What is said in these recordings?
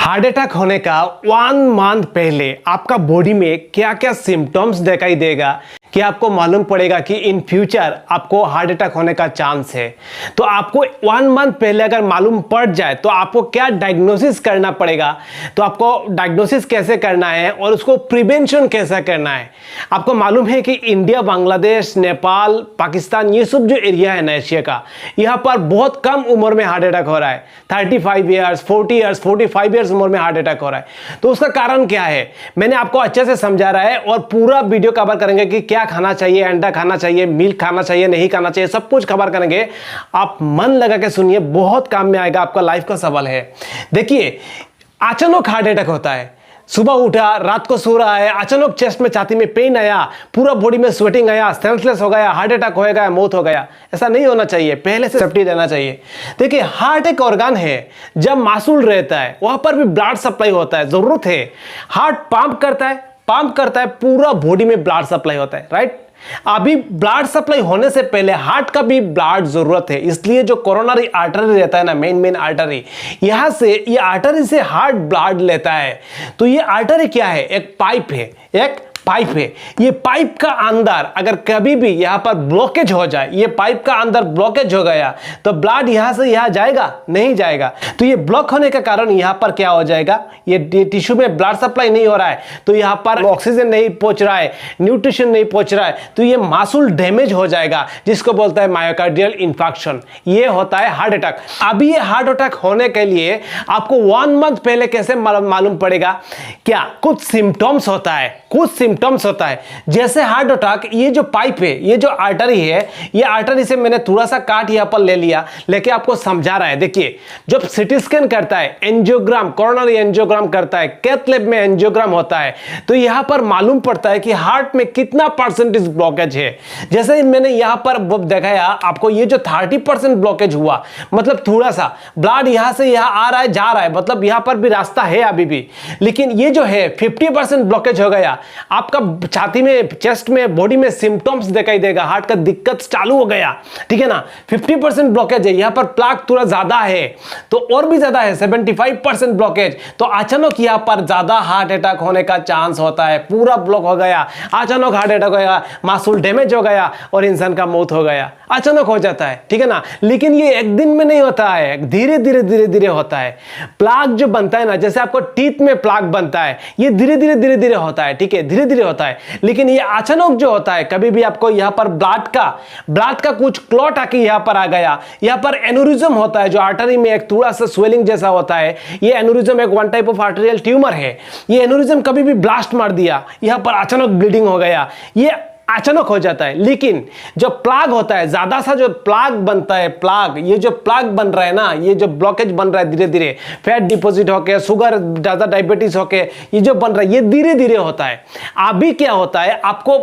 Heart attack होने का 1 month पहले आपका बॉडी में क्या क्या सिम्टम्स दिखाई देगा कि आपको मालूम पड़ेगा कि इन फ्यूचर आपको हार्ट अटैक होने का चांस है। तो आपको 1 मंथ पहले अगर मालूम पड़ जाए तो आपको क्या डायग्नोसिस करना पड़ेगा, तो आपको डायग्नोसिस कैसे करना है और उसको प्रिवेंशन कैसे करना है। आपको मालूम है कि इंडिया, बांग्लादेश, नेपाल, पाकिस्तान, ये सब जो एरिया है ना एशिया का, यहाँ पर बहुत कम उम्र में हार्ट अटैक हो रहा है। 35 ईयर्स, 40 ईयर्स, 45 ईयर्स उम्र में हार्ट अटैक हो रहा है। तो उसका कारण क्या है मैंने आपको अच्छे से समझा रहा है और पूरा वीडियो कवर करेंगे कि क्या खाना चाहिए, अंडा खाना चाहिए, मिल्क खाना चाहिए, नहीं खाना चाहिए, सब कुछ कवर करेंगे। आप मन लगा के सुनिए, बहुत काम में आएगा, आपका लाइफ का सवाल है। देखिए, अचानक हार्ट अटैक होता है। सुबह उठा, रात को सो रहा है, अचानक चेस्ट में, छाती में पेन आया, पूरा बॉडी में स्वेटिंग आया, सेंसलेस हो गया, हार्ट अटैक हो गया, मौत हो गया। ऐसा नहीं होना चाहिए, पहले से सेफ्टी रहना चाहिए। देखिए, हार्ट एक ऑर्गन है, जब मासूल रहता है वहां पर भी ब्लड सप्लाई होता है, जरूरत है। हार्ट पंप करता है, पूरा बॉडी में ब्लड सप्लाई होता है, राइट। अभी ब्लड सप्लाई होने से पहले हार्ट का भी ब्लड जरूरत है। इसलिए जो कोरोनरी आर्टरी रहता है ना, मेन आर्टरी, यहां से, ये आर्टरी से हार्ट ब्लड लेता है। तो ये आर्टरी क्या है? एक पाइप है, ये पाइप का अंदर अगर कभी भी यहां पर ब्लॉकेज हो जाए, ये पाइप का अंदर ब्लॉकेज हो गया तो ब्लड यहां से यहां जाएगा? नहीं जाएगा। तो ये ब्लॉक होने के कारण यहां पर क्या हो जाएगा, ये टिश्यू में ब्लड सप्लाई नहीं हो रहा है, तो यहां पर ऑक्सीजन नहीं पहुंच रहा है, न्यूट्रिशन नहीं पहुंच रहा है, तो ये मासूल डैमेज हो जाएगा, जिसको बोलता है मायोकार्डियल इंफार्क्शन। ये होता है हार्ट अटैक। अभी ये हार्ट अटैक होने के लिए आपको 1 मंथ पहले कैसे मालूम पड़ेगा? क्या कुछ सिम्टम्स होता है, जैसे हार्ट अटैक। ये जो पाइप है, ये जो आर्टरी है, ये आर्टरी से मैंने थोड़ा सा काट यहां पर ले लिया, लेके आपको समझा रहा है। देखिए, जब सीटी स्कैन करता है, एंजियोग्राम, कोरोनरी एंजियोग्राम करता है, कैथ लैब में एंजियोग्राम होता है, तो यहां पर मालूम पड़ता है कि हार्ट में कितना परसेंटेज ब्लॉकेज है। जैसे मैंने यहां पर दिखाया आपको, ये जो 30% ब्लॉकेज हुआ, मतलब थोड़ा सा ब्लड यहां से यहां आ रहा है, जा रहा है, मतलब यहां पर भी रास्ता है अभी भी। लेकिन ये जो है 50% ब्लॉकेज हो गया, आपका छाती में, चेस्ट में, बॉडी में सिम्टम्स दिखाई देगा, हार्ट का दिक्कत चालू हो गया, ठीक है ना। 50% ब्लॉकेज है, यहां पर प्लाक थोड़ा ज्यादा है, तो और भी ज्यादा है 75% ब्लॉकेज, तो अचानक यहां पर ज्यादा हार्ट अटैक होने का चांस होता है। पूरा ब्लॉक हो गया, अचानक हार्ट अटैक हो गया, मासूल डैमेज हो गया और इंसान का मौत हो गया। अचानक हो जाता है, ठीक है ना। लेकिन ये एक दिन में नहीं होता है, धीरे धीरे होता है। प्लाक जो बनता है ना, जैसे आपको टीथ में प्लाक बनता है, ये धीरे धीरे होता है, ठीक है, धीरे होता है। लेकिन ये अचानक जो होता है, कभी भी आपको यहां पर ब्लड का कुछ क्लॉट आके यहां पर आ गया, यहां पर एनुरिज्म होता है, जो आर्टरी में एक थोड़ा सा स्वेलिंग जैसा होता है। ये एनुरिज्म एक one type of arterial tumour है। ये एनुरिज्म कभी भी ब्लास्ट मार दिया, यहां पर अचानक ब्लीडिंग हो गया, ये अचानक हो जाता है। लेकिन जो प्लाग होता है, ज्यादा सा जो प्लाग बनता है, ये जो प्लाग बन रहा है ना, ये जो ब्लॉकेज बन रहा है धीरे धीरे, फैट डिपॉजिट होके, शुगर, ज्यादा डायबिटीज होके, ये जो बन रहा है, ये धीरे धीरे होता है। अभी क्या होता है, आपको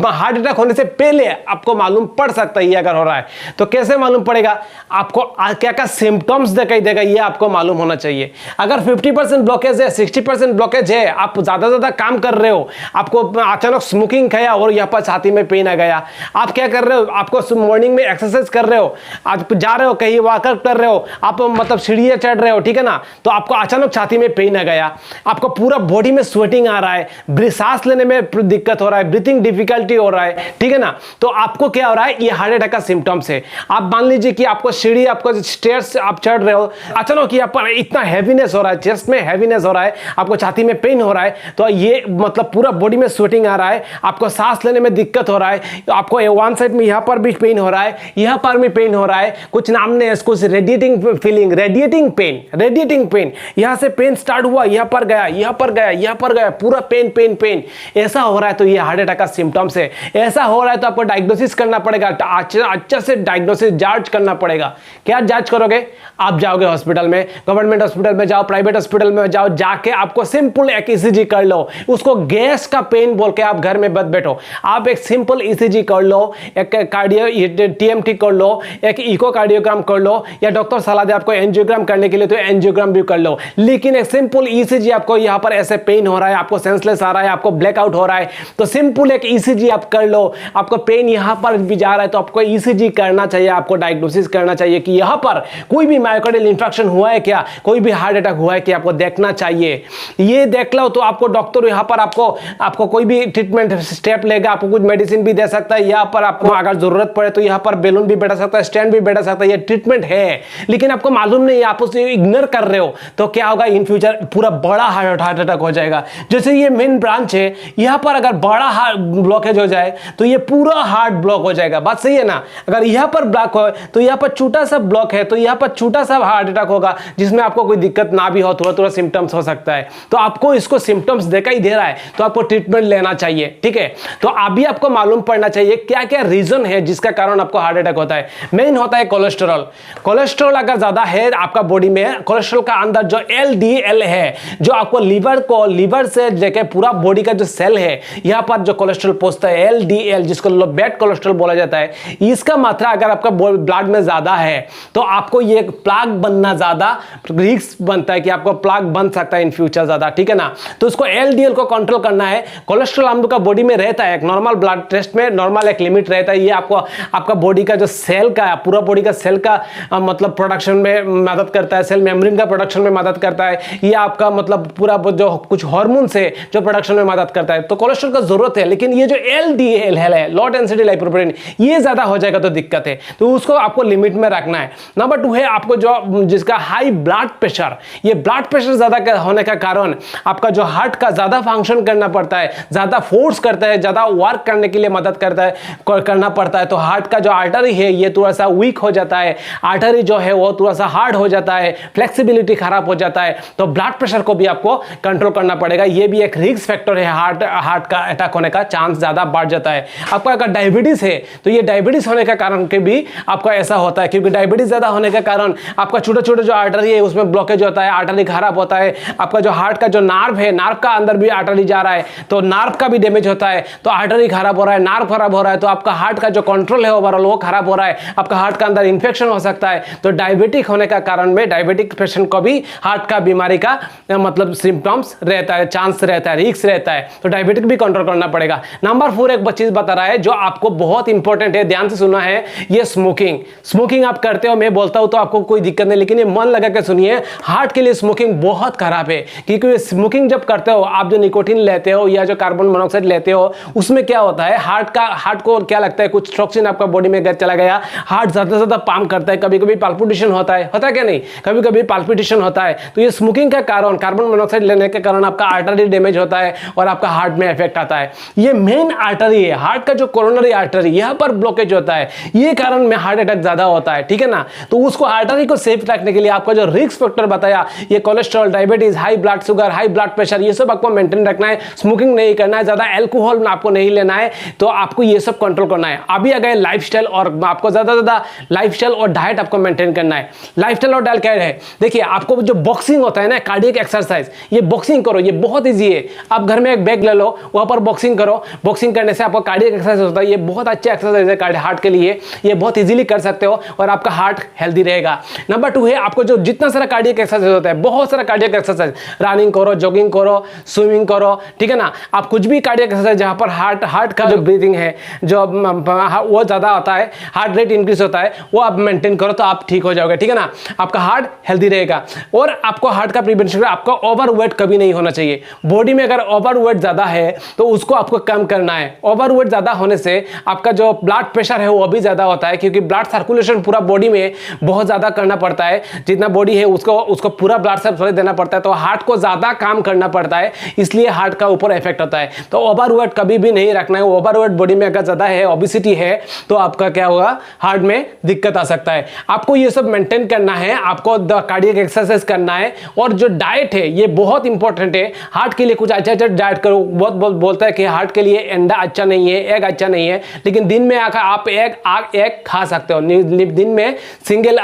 हार्ट अटैक होने से पहले आपको मालूम पड़ सकता है ये अगर हो रहा है, तो कैसे मालूम पड़ेगा? आपको क्या क्या सिम्टम्स दिखाई देगा, ये आपको मालूम होना चाहिए। अगर 50% ब्लॉकेज है, 60% ब्लॉकेज है, आप ज्यादा काम कर रहे हो, आपको अचानक स्मोकिंग खाया और यहाँ पर छाती में पेन आ गया, आप क्या कर रहे हो, आपको मॉर्निंग में एक्सरसाइज कर रहे हो, आप जा रहे हो कहीं, वॉकआउट कर रहे हो, आप मतलब सीढ़ियां चढ़ रहे हो, ठीक है ना, तो आपको अचानक छाती में पेन आ गया, आपको पूरा बॉडी में स्वेटिंग आ रहा है, सांस लेने में दिक्कत हो रहा है, ब्रीथिंग डिफिकल्टी हो रहा है, ठीक है ना, तो आपको क्या हो रहा है, ये हार्ट अटैक का सिम्टम्स है। आप मान लीजिए कि आपको सीढ़ी, आपको स्टेयर्स आप चढ़ रहे हो, अचानक यहाँ पर इतना हैवीनेस हो रहा है, चेस्ट में हैवीनेस हो रहा है, आपको छाती में पेन हो रहा है, तो ये मतलब पूरा बॉडी में स्वेटिंग आ रहा है, आपको सांस लेने में दिक्कत हो रहा है, तो आपको वन साइड में यहां पर भी पेन हो रहा है, यहां पर भी पेन हो रहा है, कुछ नाम ने इसको रेडिएटिंग फीलिंग, रेडिएटिंग पेन, यहां से पेन स्टार्ट हुआ, यहां पर गया, पूरा पेन, ऐसा हो रहा है, तो ये हार्ट अटैक का सिम्टम्स है। ऐसा हो रहा है तो आपको डायग्नोसिस करना पड़ेगा, अच्छा से डायग्नोसिस जांच करना पड़ेगा। क्या जांच करोगे? आप जाओगे हॉस्पिटल में, गवर्नमेंट हॉस्पिटल में जाओ, प्राइवेट हॉस्पिटल में जाओ, जाके आपको सिंपल एक ECG कर लो, उसको गैस का पेन बोल के आप घर में मत बैठो। आप एक सिंपल ईसीजी कर लो, एक कार्डियो टीएमटी कर लो, एक इकोकार्डियोग्राम कर लो, या डॉक्टर सलाह दे आपको एंजियोग्राम करने के लिए तो एंजियोग्राम भी कर लो। लेकिन एक सिंपल ईसीजी आपको यहाँ पर ऐसे पेन हो रहा है, आपको सेंसलेस आ रहा है, आपको ब्लैकआउट हो रहा है, तो सिंपल एक ईसीजी आप कर लो। आपको पेन यहाँ पर भी जा रहा है तो आपको ईसीजी करना चाहिए, आपको डायग्नोसिस करना चाहिए कि यहाँ पर कोई भी मायोकार्डियल इंफेक्शन हुआ है क्या, कोई भी हार्ट अटैक हुआ है क्या, आपको देखना चाहिए। ये देख लो तो आपको डॉक्टर यहाँ पर आपको कोई भी ट्रीटमेंट स्टेप लेगा, आपको कुछ मेडिसिन भी दे सकता है, यहाँ पर आपको अगर जरूरत पड़े तो यहाँ पर बेलून भी बैठा सकता है, स्टैंड भी बैठा सकता है, ये ट्रीटमेंट है। लेकिन आपको मालूम नहीं, आप उसे इग्नोर कर रहे हो तो क्या होगा, इन फ्यूचर पूरा बड़ा हार्ट अटैक हो जाएगा। जैसे ये मेन ब्रांच है, यहाँ पर अगर बड़ा हार्ट ब्लॉकेज हो जाए तो ये पूरा हार्ट ब्लॉक हो जाएगा। बात सही है ना? अगर यहाँ पर ब्लॉक हो तो यहाँ पर छोटा सा ब्लॉक है तो यहाँ पर छोटा सा हार्ट अटैक होगा, जिसमें आपको कोई दिक्कत ना भी हो, थोड़ा थोड़ा सिम्टम्स हो सकता है। तो आपको इसको सिम्टम्स देखा ही दे रहा है तो आपको ट्रीटमेंट लेना चाहिए, ठीक है। तो अभी आपको मालूम पड़ना चाहिए क्या क्या रीजन है जिसका कारण आपको हार्ट अटैक होता है। मेन होता है कोलेस्ट्रॉल। कोलेस्ट्रॉल अगर ज्यादा है आपका बॉडी में, कोलेस्ट्रॉल का अंदर जो एलडीएल है, जो आपको लीवर से लेकर पूरा बॉडी का जो सेल है, यहाँ पर जो कोलेस्ट्रॉल पहुंचता है एलडीएल, जिसको बैड कोलेस्ट्रॉल बोला जाता है, इसका मात्रा अगर आपका ब्लड में ज्यादा है तो आपको ये प्लाक बनना ज्यादा रिस्क बनता है कि आपको प्लाक बन सकता है इन फ्यूचर ज्यादा, ठीक है ना। तो उसको एलडीएल को कंट्रोल करना है। कोलेस्ट्रॉल हम लोग का बॉडी में रहता है, एक नॉर्मल ब्लड टेस्ट में नॉर्मल एक लिमिट रहता है। ये आपको आपका बॉडी का जो सेल का पूरा बॉडी का सेल का मतलब प्रोडक्शन में मदद करता है, सेल मेम्ब्रेन का प्रोडक्शन में मदद करता है। ये आपका मतलब पूरा जो कुछ हार्मोन से जो प्रोडक्शन में मदद करता है। तो कोलेस्ट्रॉल का जरूरत है, लेकिन ये जो एलडीएल है, लो डेंसिटी लाइपोप्रोटीन, ये ज्यादा हो जाएगा तो दिक्कत है। तो उसको आपको लिमिट में रखना है। नंबर 2 है आपको जो जिसका हाई ब्लड प्रेशर। ये ब्लड प्रेशर ज्यादा होने का कारण आपका जो हार्ट का ज्यादा फंक्शन करना पड़ता है, ज्यादा फोर्स करता है, ज्यादा वर्क करने के लिए मदद करना पड़ता है। तो हार्ट का जो आर्टरी है ये थोड़ा सा वीक हो जाता है, आर्टरी जो है वो थोड़ा सा हार्ड हो जाता है, फ्लेक्सिबिलिटी खराब हो जाता है। तो ब्लड प्रेशर को भी आपको कंट्रोल करना पड़ेगा। ये भी एक रिस्क फैक्टर है, हार्ट का अटैक होने का चांस ज्यादा बढ़ जाता है। आपको अगर डायबिटीज है तो ये डायबिटीज होने का कारण के भी आपको ऐसा होता है, क्योंकि डायबिटीज ज्यादा होने के कारण आपका छोटे छोटे जो आर्टरी है उसमें ब्लॉकेज होता है, आर्टरी खराब होता है। आपका जो हार्ट का जो नार्व है, नार्व का अंदर भी आर्टरी जा रहा है तो नार्व का भी डैमेज होता है। तो आर्टरी खराब हो रहा है, नार्व खराब हो रहा है, तो आपका हार्ट का जो कंट्रोल है ओवरऑल वो खराब हो रहा है। आपका हार्ट का अंदर इंफेक्शन हो सकता है। तो डायबिटिक होने का कारण में डायबिटिक पेशेंट को भी हार्ट का बीमारी का मतलब सिम्टम्स रहता है, चांस रहता है, रिस्क रहता है। तो डायबिटिक भी कंट्रोल करना पड़ेगा। नंबर 4 एक चीज बता रहा है जो आपको बहुत इंपॉर्टेंट है, ध्यान से सुना है, ये स्मोकिंग आप करते हो, मैं बोलता हूं तो आपको कोई दिक्कत नहीं, लेकिन ये मन लगा के सुनिए, हार्ट के लिए स्मोकिंग बहुत खराब है। क्योंकि स्मोकिंग जब करते हो आप, जो निकोटीन लेते हो या जो कार्बन मोनोऑक्साइड लेते हो, उसमें क्या होता है, हार्ट को क्या लगता है, कुछ टॉक्सिन आपका बॉडी में चला गया, हार्ट ज्यादा से ज्यादा पंप करता है, कभी कभी पाल्पिटेशन होता है क्या नहीं, कभी कभी पाल्पिटेशन होता है। तो ये स्मोकिंग का कारण, कार्बन मोनोऑक्साइड लेने के कारण आपका आर्टरी डैमेज होता है और आपका हार्ट में इफेक्ट आता है। ये मेन आर्टरी है, हार्ट का जो कोरोनरी आर्टरी, यहां पर ब्लॉकेज होता है, ये कारण में हार्ट अटैक ज्यादा होता है, ठीक है ना। तो उसको आर्टरी को सेफ रखने के लिए आपका जो रिस्क फैक्टर बताया, ये cholesterol, diabetes, high blood sugar, high blood pressure, ये सब आपको मेंटेन रखना है। स्मोकिंग नहीं करना है, ज्यादा अल्कोहल आपको नहीं लेना है, तो आपको ये सब कंट्रोल करना है। अभी आ गए लाइफस्टाइल, और आपको ज्यादा लाइफस्टाइल और डाइट आपको मेंटेन करना है। लाइफस्टाइल और डाइट क्या है, देखिए आपको जो बॉक्सिंग होता है ना, कार्डियक एक्सरसाइज, ये बॉक्सिंग करो, ये बहुत इजी है। आप घर में एक बैग ले लो, वहां पर बॉक्सिंग करो, बॉक्सिंग करने से आपको कार्डियक एक्सरसाइज होता है, ये बहुत अच्छा एक्सरसाइज है हार्ट के लिए, ये बहुत इजीली कर सकते हो और आपका हार्ट हेल्दी रहेगा। नंबर 2 है आपको जो जितना सारा कार्डियक एक्सरसाइज होता है, बहुत सारा कार्डियक एक्सरसाइज, रनिंग करो, जॉगिंग करो, स्विमिंग करो, ठीक है ना। आप कुछ भी कार्डियक एक्सरसाइज जहां पर हार्ट का जो ब्रीथिंग है जो वो ज्यादा होता है, हार्ट रेट इंक्रीज होता है, वो आप मेंटेन करो तो आप ठीक हो जाओगे, ठीक है ना। आपका हार्ट हेल्दी रहेगा। और आपको हार्ट का प्रिवेंशन, आपको ओवरवेट कभी नहीं होना चाहिए। बॉडी में अगर ओवरवेट ज्यादा है तो उसको आपको कम करना है। ओवरवेट ज्यादा होने से आपका जो ब्लड प्रेशर है वो भी ज्यादा होता है, क्योंकि ब्लड सर्कुलेशन पूरा बॉडी में बहुत ज्यादा करना पड़ता है। जितना बॉडी है उसको पूरा ब्लड सप्लाई देना पड़ता है, तो हार्ट को ज्यादा काम करना पड़ता है, इसलिए हार्ट का ऊपर इफेक्ट होता है। तो ओवरवेट कभी भी नहीं रखना है। ओवरवेट बॉडी में अगर ज्यादा है, ओबेसिटी है, तो आपका क्या होगा, हार्ट में दिक्कत आ सकता है। आपको ये सब मेंटेन करना है, आपको कार्डियक एक्सरसाइज करना है। और जो डाइट है ये बहुत इंपॉर्टेंट है। हार्ट के लिए कुछ अच्छा डाइट करो। बहुत बोलता है कि हार्ट के लिए अंडा अच्छा नहीं है, एग अच्छा नहीं है, लेकिन दिन में आकर आप एग खा सकते हो। दिन में सिंगल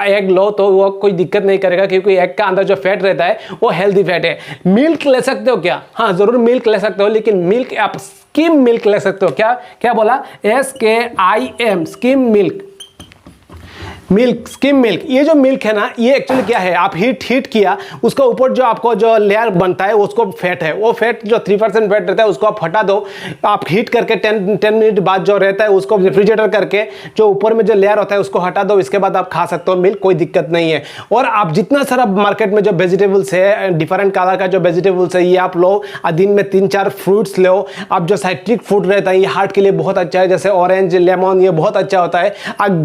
एग लो तो वो कोई दिक्कत नहीं करेगा, क्योंकि एग का अंदर जो फैट रहता है वो हेल्दी फैट है। मिल्क ले सकते हो क्या? हाँ, जरूर मिल्क ले सकते हो, लेकिन मिल्क आप स्किम मिल्क ले सकते हो। क्या क्या बोला, SKIM, skim milk, milk, skim milk. ये जो मिल्क है ना, ये एक्चुअली क्या है, आप हीट किया, उसका ऊपर जो आपको जो लेयर बनता है उसको फैट है, वो फैट जो 3% फैट रहता है उसको आप हटा दो। आप हीट करके 10 मिनट बाद जो रहता है उसको रेफ्रिजरेटर करके जो ऊपर में जो लेयर होता है उसको हटा दो, इसके बाद आप खा सकते हो मिल्क, कोई दिक्कत नहीं है। और आप जितना सारा मार्केट में जो वेजिटेबल्स है, डिफरेंट कलर का जो वेजिटेबल्स है, ये आप लो, दिन में 3-4 फ्रूट्स लो। आप जो साइट्रिक फूड रहता है ये हार्ट के लिए बहुत अच्छा है, जैसे ऑरेंज, लेमन, ये बहुत अच्छा होता है।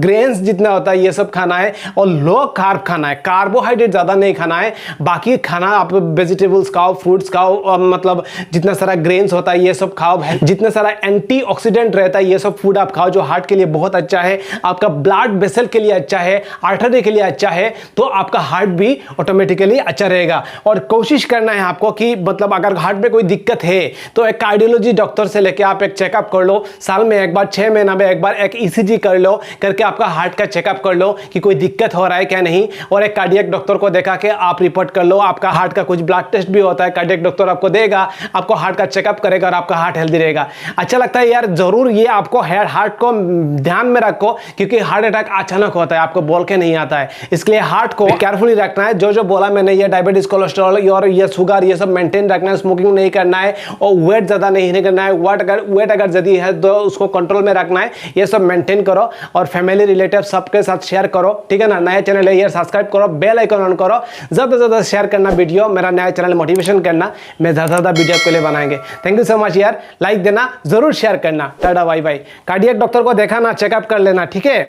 ग्रेन्स जितना होता है ये सब खाना है, और लो कार्ब खाना है, कार्बोहाइड्रेट ज्यादा नहीं खाना है। बाकी खाना आप वेजिटेबल्स खाओ, फ्रूट्स खाओ, मतलब जितना सारा ग्रेन्स होता है ये सब खाओ, जितना सारा एंटीऑक्सीडेंट रहता है ये सब फूड आप खाओ, जो हार्ट के लिए बहुत अच्छा है, आपका ब्लड वेसल के लिए अच्छा है, आर्टरी के लिए अच्छा है, तो आपका हार्ट भी ऑटोमेटिकली अच्छा रहेगा। और कोशिश करना है आपको कि मतलब अगर हार्ट में कोई दिक्कत है तो एक कार्डियोलॉजी डॉक्टर से लेके आप एक चेकअप कर लो, साल में एक बार, 6 महीना में एक बार एक ECG कर लो, करके आपका हार्ट का चेकअप कर लो कि कोई दिक्कत हो रहा है क्या नहीं। और एक कार्डियक डॉक्टर को देखा के आप रिपोर्ट कर लो, आपका हार्ट का कुछ ब्लड टेस्ट भी होता है, कार्डियक डॉक्टर आपको देगा, आपको हार्ट का चेकअप करेगा और आपका हार्ट हेल्दी रहेगा। अच्छा लगता है यार, जरूर ये आपको हार्ट को ध्यान में रखो, क्योंकि हार्ट अटैक अचानक होता है, आपको बोल के नहीं आता है, इसलिए हार्ट को केयरफुली रखना है। जो जो बोला मैंने, ये डायबिटीज, कोलेस्ट्रॉल और ये शुगर, ये सब मेंटेन रखना है, स्मोकिंग नहीं करना है, और वेट ज्यादा नहीं करना है। वेट अगर ज्यादा है तो उसको कंट्रोल में रखना है, ये सब मेंटेन करो, और फैमिली रिलेटिव सबके साथ शेयर करो, ठीक है ना। नया चैनल है यार, सब्सक्राइब करो, बेल आइकन ऑन करो, ज्यादा से ज्यादा शेयर करना वीडियो, मेरा नया चैनल मोटिवेशन करना, मैं ज्यादा से ज्यादा वीडियो आपके लिए बनाएंगे। थैंक यू सो मच यार, लाइक देना, जरूर शेयर करना। Tata bye bye. Cardiac doctor को देखा ना, चेकअप कर लेना, ठीक है।